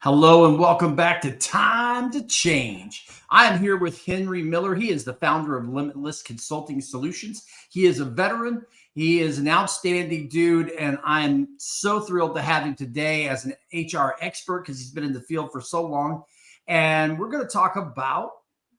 Hello and welcome back to Time to Change. I am here with Henry Miller. He is the founder of Limitless Consulting Solutions. He is a veteran. He is an outstanding dude, and I'm so thrilled to have him today as an HR expert because he's been in the field for so long. And we're going to talk about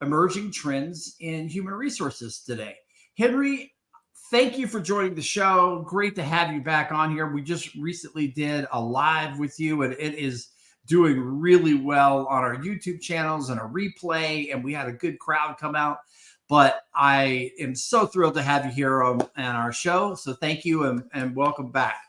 emerging trends in human resources today. Henry, thank you for joining the show. Great to have you back on here. We just recently did a live with you, and it is doing really well on our YouTube channels and a replay, and we had a good crowd come out. But I am so thrilled to have you here on our show. So thank you and welcome back.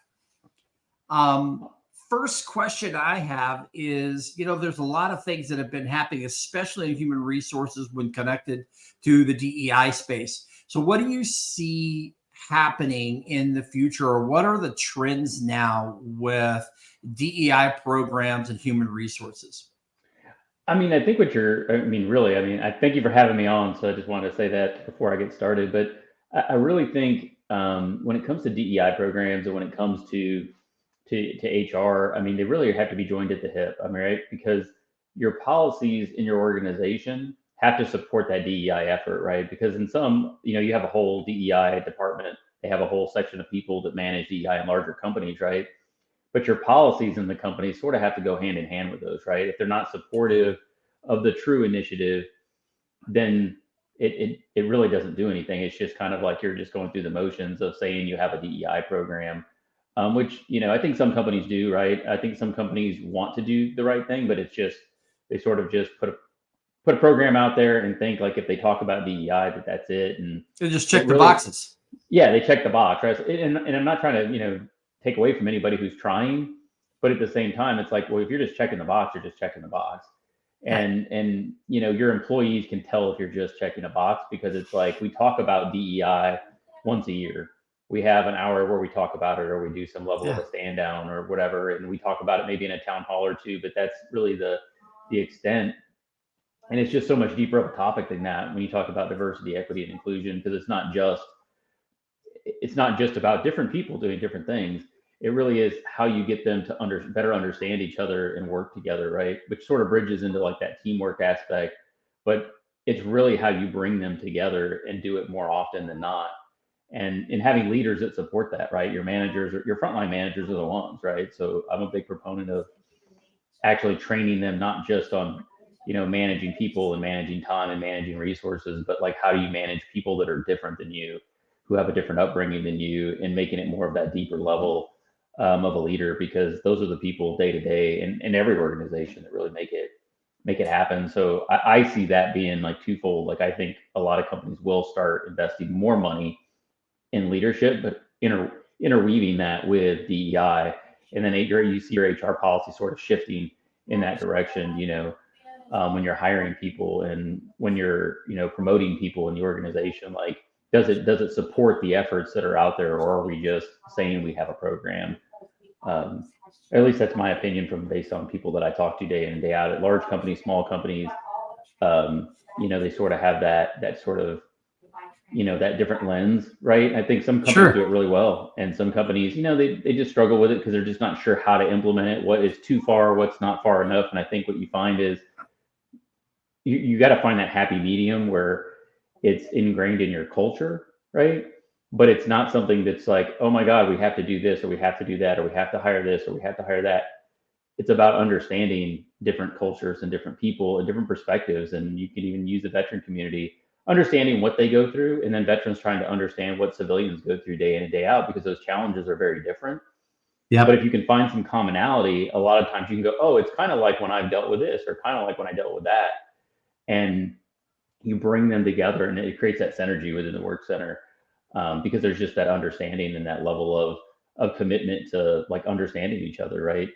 First question I have is, there's a lot of things that have been happening, especially in human resources when connected to the DEI space. So what do you see happening in the future, or what are the trends now with DEI programs and human resources? I think I thank you for having me on. So I just wanted to say that before I get started. But I really think when it comes to DEI programs and when it comes to HR, they really have to be joined at the hip. Right? Because your policies in your organization have to support that DEI effort, right? Because in some, you have a whole DEI department. They have a whole section of people that manage DEI in larger companies, right? But your policies in the company sort of have to go hand in hand with those, right? If they're not supportive of the true initiative, then it really doesn't do anything. It's just kind of like you're just going through the motions of saying you have a DEI program, which I think some companies do, right? I think some companies want to do the right thing, but it's just they sort of just put a program out there and think like if they talk about DEI that's it, and They just it check the really, boxes. yeah, they check the box, right? And I'm not trying to take away from anybody who's trying, but at the same time, it's like, well, if you're just checking the box, you're just checking the box. Right. And your employees can tell if you're just checking a box, because it's like we talk about DEI once a year. We have an hour where we talk about it, or we do some level of Yeah. a stand down or whatever, and we talk about it maybe in a town hall or two, but that's really the extent. And it's just so much deeper of a topic than that when you talk about diversity, equity, and inclusion, because it's not just about different people doing different things. It really is how you get them to better understand each other and work together, right? Which sort of bridges into like that teamwork aspect. But it's really how you bring them together and do it more often than not. And having leaders that support that, right? Your managers or your frontline managers are the ones, right? So I'm a big proponent of actually training them, not just on managing people and managing time and managing resources, but like how do you manage people that are different than you, who have a different upbringing than you, and making it more of that deeper level of a leader, because those are the people day to day in every organization that really make it happen. So I see that being like twofold. Like I think a lot of companies will start investing more money in leadership, but interweaving that with DEI, and then you see your HR policy sort of shifting in that direction. When you're hiring people and when you're promoting people in the organization, like does it support the efforts that are out there, or are we just saying we have a program? Um, at least that's my opinion from based on people that I talk to day in and day out at large companies, small companies. They sort of have that sort of that different lens, right? I think some companies do Sure. it really well, and some companies, they just struggle with it because they're just not sure how to implement it, what is too far, what's not far enough. And I think what you find is you got to find that happy medium where it's ingrained in your culture, right? But it's not something that's like, oh my God, we have to do this, or we have to do that, or we have to hire this, or we have to hire that. It's about understanding different cultures and different people and different perspectives. And you can even use the veteran community, understanding what they go through, and then veterans trying to understand what civilians go through day in and day out, because those challenges are very different. But if Yep. you can find some commonality, a lot of times you can go, oh, it's kind of like when I've dealt with this, or kind of like when I dealt with that. And you bring them together, and it creates that synergy within the work center, because there's just that understanding and that level of commitment to like understanding each other, right?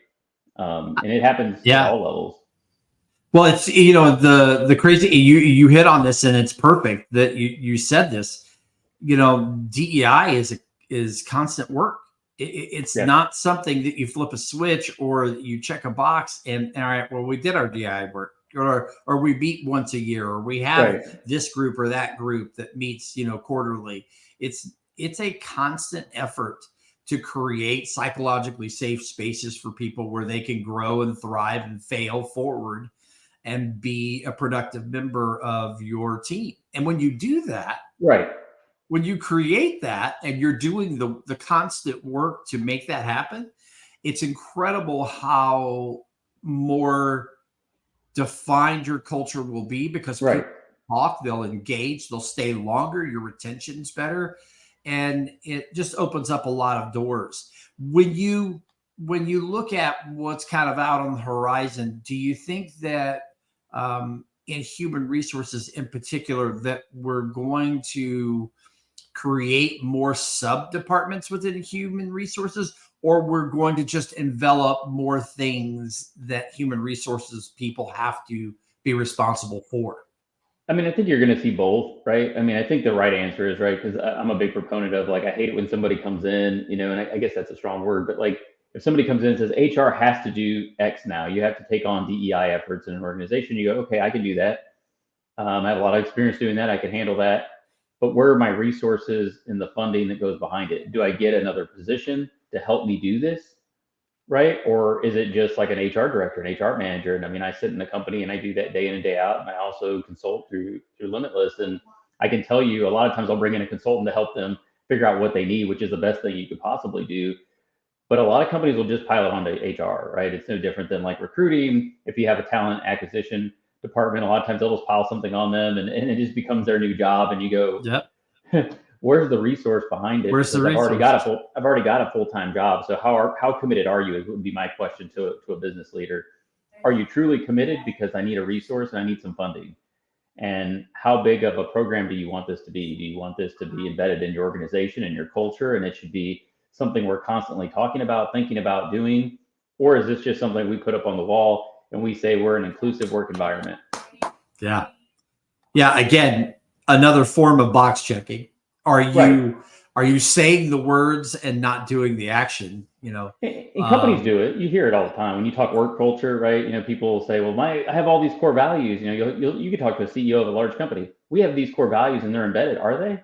And it happens at Yeah. all levels. Well, it's the crazy you hit on this, and it's perfect that you said this. DEI is constant work. It's Yeah, not something that you flip a switch or you check a box and all right, well, we did our DEI work, or we meet once a year, or we have right. this group or that group that meets quarterly. It's a constant effort to create psychologically safe spaces for people where they can grow and thrive and fail forward and be a productive member of your team. And when you do that, Right. when you create that and you're doing the constant work to make that happen, it's incredible how more defined your culture will be, because people Right. talk, they'll engage, they'll stay longer, your retention's better, and it just opens up a lot of doors. When you look at what's kind of out on the horizon, do you think that in human resources in particular that we're going to create more sub departments within human resources, or we're going to just envelop more things that human resources people have to be responsible for? I mean, I think you're going to see both, right? I mean, I think the right answer is right because I'm a big proponent of like I hate it when somebody comes in, and I guess that's a strong word, but like if somebody comes in and says HR has to do X now, you have to take on DEI efforts in an organization. You go, okay, I can do that. I have a lot of experience doing that. I can handle that. But where are my resources and the funding that goes behind it? Do I get another position to help me do this? Right? Or is it just like an HR director, an HR manager? And I mean, I sit in the company and I do that day in and day out. And I also consult through Limitless. And I can tell you a lot of times I'll bring in a consultant to help them figure out what they need, which is the best thing you could possibly do. But a lot of companies will just pile it onto HR, right? It's no different than like recruiting. If you have a talent acquisition department, a lot of times they'll just pile something on them and it just becomes their new job. And you go, Yep. where's the resource behind it? Where's the Because resources? I've already got a full-time job. So how committed are you? It would be my question to a business leader. Are you truly committed because I need a resource and I need some funding? And how big of a program do you want this to be? Do you want this to be embedded in your organization and your culture, and it should be something we're constantly talking about, thinking about doing? Or is this just something we put up on the wall and we say we're an inclusive work environment? Yeah. Yeah. Again, another form of box checking. Are Right. you saying the words and not doing the action? And companies do it. You hear it all the time when you talk work culture, right? People will say, "Well, I have all these core values." You could talk to a CEO of a large company. We have these core values, and they're embedded. Are they?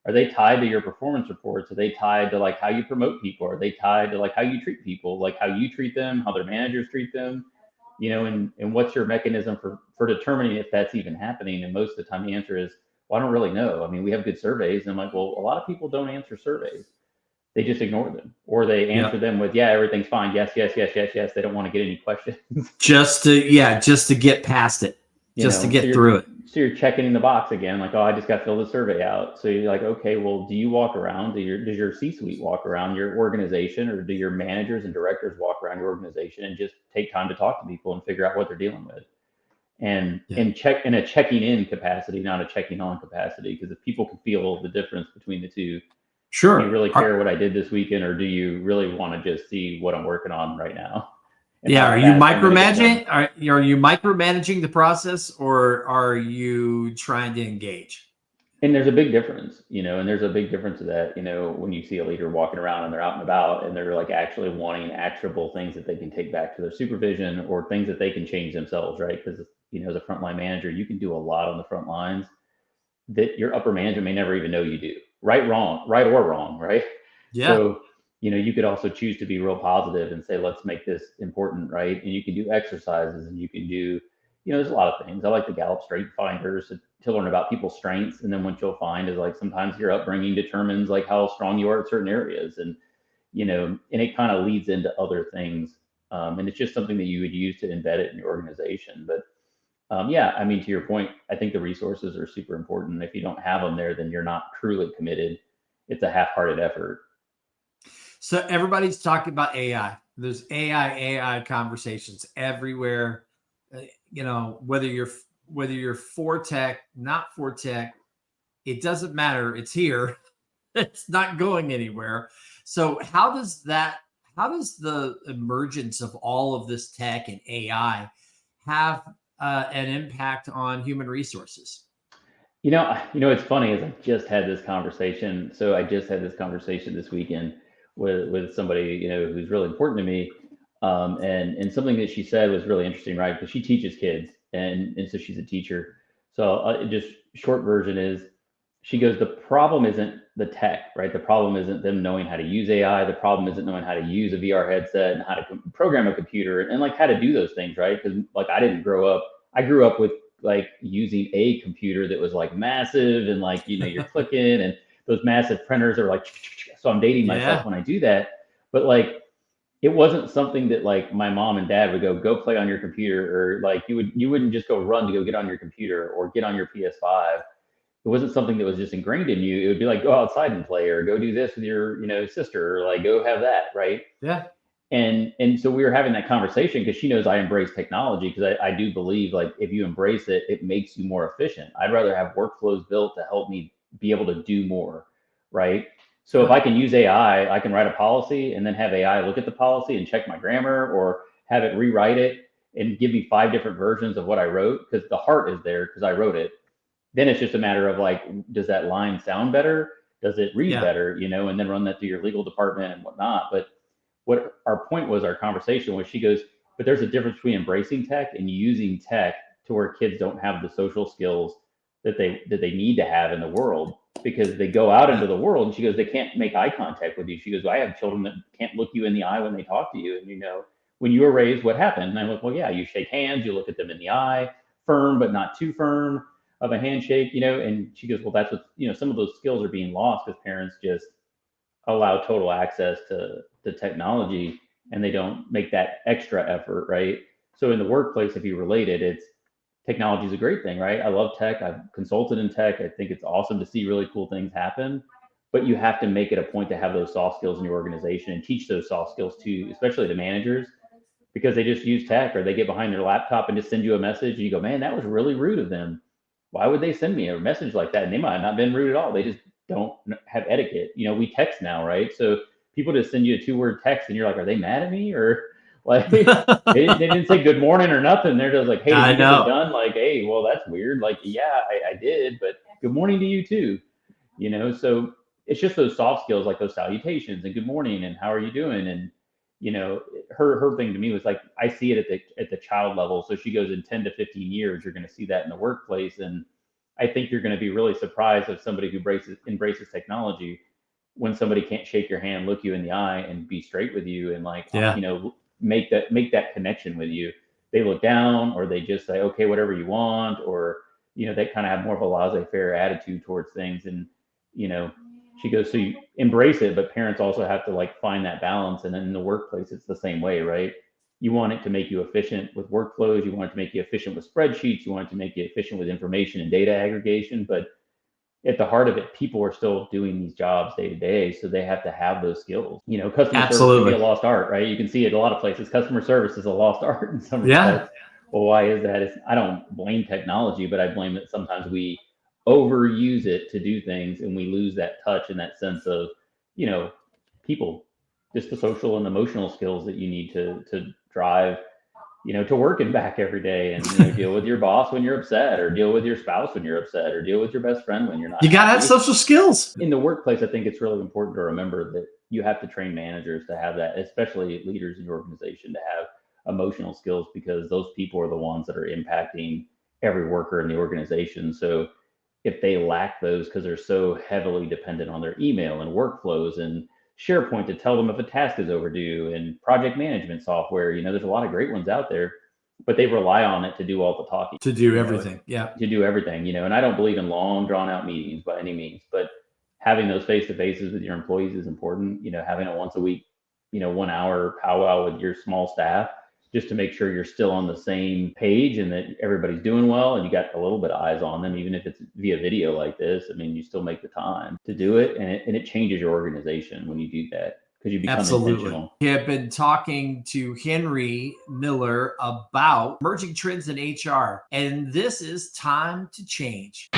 Are they tied to your performance reports? Are they tied to like how you promote people? Are they tied to like how you treat people, like how you treat them, how their managers treat them? And what's your mechanism for determining if that's even happening? And most of the time, the answer is, "Well, I don't really know." I mean, we have good surveys, and I'm like, "Well, a lot of people don't answer surveys." They just ignore them or they answer Yep. them with, yeah, everything's fine. Yes, yes, yes, yes, yes. They don't want to get any questions. Just to get past it, just to So get through it. you're checking in the box again, like, oh, I just got to fill the survey out. So you're like, okay, well, do you walk around? Does your C-suite walk around your organization, or do your managers and directors walk around your organization and just take time to talk to people and figure out what they're dealing with? Yeah. And check in a checking in capacity, not a checking on capacity. Because if people can feel the difference between the two, do you Sure. really care what I did this weekend, or do you really want to just see what I'm working on right now and Yeah. how Are you fast I'm going to get done? micromanaging? Are you micromanaging the process, or are you trying to engage? And there's a big difference, and there's a big difference to that, when you see a leader walking around and they're out and about and they're like actually wanting actionable things that they can take back to their supervision or things that they can change themselves, right? Because, as a frontline manager, you can do a lot on the front lines that your upper management may never even know you do. Right or wrong, right? Yeah. So, you could also choose to be real positive and say, let's make this important, right? And you can do exercises and you can do, there's a lot of things. I like the Gallup Strength Finders to learn about people's strengths. And then what you'll find is like sometimes your upbringing determines like how strong you are at certain areas. And it kind of leads into other things. And it's just something that you would use to embed it in your organization. But yeah, I mean, to your point, I think the resources are super important. If you don't have them there, then you're not truly committed. It's a half-hearted effort. So everybody's talking about AI. There's AI conversations everywhere. Whether you're for tech, not for tech, it doesn't matter. It's here. It's not going anywhere. So how does the emergence of all of this tech and AI have an impact on human resources? It's funny is I just had this conversation. So I just had this conversation this weekend with somebody who's really important to me, and something that she said was really interesting, right? Because she teaches kids, and so she's a teacher. So just short version is, she goes, the problem isn't the tech, right? The problem isn't them knowing how to use AI. The problem isn't knowing how to use a VR headset and how to program a computer and like how to do those things, right? Because like I grew up with like using a computer that was like massive and like, you're clicking and those massive printers are like, so I'm dating myself when I do that. But like, it wasn't something that like my mom and dad would go play on your computer, or like you wouldn't just go run to go get on your computer or get on your PS5. It wasn't something that was just ingrained in you. It would be like, go outside and play, or go do this with your, sister, or like go have that, right? Yeah. And so we were having that conversation because she knows I embrace technology, because I do believe like if you embrace it, it makes you more efficient. I'd rather have workflows built to help me be able to do more, right? So if I can use AI, I can write a policy and then have AI look at the policy and check my grammar, or have it rewrite it and give me 5 different versions of what I wrote, because the heart is there because I wrote it. Then it's just a matter of like, does that line sound better? Does it read better? And then run that through your legal department and whatnot. But what our point was, our conversation was, she goes, but there's a difference between embracing tech and using tech to where kids don't have the social skills that they need to have in the world, because they go out into the world, and she goes, they can't make eye contact with you. She goes, I have children that can't look you in the eye when they talk to you. And when you were raised, what happened? And I'm like, well, yeah, you shake hands, you look at them in the eye, firm but not too firm of a handshake, and she goes, well, that's what, some of those skills are being lost because parents just allow total access to technology, and they don't make that extra effort, right? So in the workplace, if you relate it, it's technology is a great thing, right? I love tech. I've consulted in tech. I think it's awesome to see really cool things happen, but you have to make it a point to have those soft skills in your organization and teach those soft skills to, especially to managers, because they just use tech, or they get behind their laptop and just send you a message and you go, man, that was really rude of them. Why would they send me a message like that? And they might not have been rude at all. They just don't have etiquette. We text now, right? So people just send you a 2-word text and you're like, are they mad at me? Or like, they didn't say good morning or nothing. They're just like, hey, did you get this done? Like, hey, well, that's weird. Like, yeah, I did, but good morning to you too. So it's just those soft skills, like those salutations and good morning and how are you doing? And her thing to me was like, I see it at the child level. So she goes, in 10 to 15 years, you're going to see that in the workplace. And I think you're going to be really surprised of somebody who embraces technology, when somebody can't shake your hand, look you in the eye, and be straight with you, and like, make that connection with you. They look down, or they just say, okay, whatever you want, or they kind of have more of a laissez-faire attitude towards things. And she goes, so you embrace it, but parents also have to like find that balance. And then in the workplace, it's the same way, right? You want it to make you efficient with workflows. You want it to make you efficient with spreadsheets. You want it to make you efficient with information and data aggregation. But at the heart of it, people are still doing these jobs day to day. So they have to have those skills. Customer service can be a lost art, right? You can see it a lot of places. Customer service is a lost art in some respects. Well, why is that? I don't blame technology, but I blame that sometimes we overuse it to do things, and we lose that touch and that sense of, people, just the social and emotional skills that you need to drive, to work and back every day, and deal with your boss when you're upset, or deal with your spouse when you're upset, or deal with your best friend when you're not. You gotta have social skills in the workplace. I think it's really important to remember that you have to train managers to have that, especially leaders in your organization, to have emotional skills, because those people are the ones that are impacting every worker in the organization. So if they lack those, because they're so heavily dependent on their email and workflows and SharePoint to tell them if a task is overdue, and project management software, there's a lot of great ones out there, but they rely on it to do all the talking, to do everything. To do everything, and I don't believe in long drawn out meetings by any means, but having those face-to-faces with your employees is important. Having a once a week, 1 hour powwow with your small staff, just to make sure you're still on the same page and that everybody's doing well, and you got a little bit of eyes on them, even if it's via video like this. I mean, you still make the time to do it, and it changes your organization when you do that, because you become intentional. We have been talking to Henry Miller about emerging trends in HR, and this is Time to Change.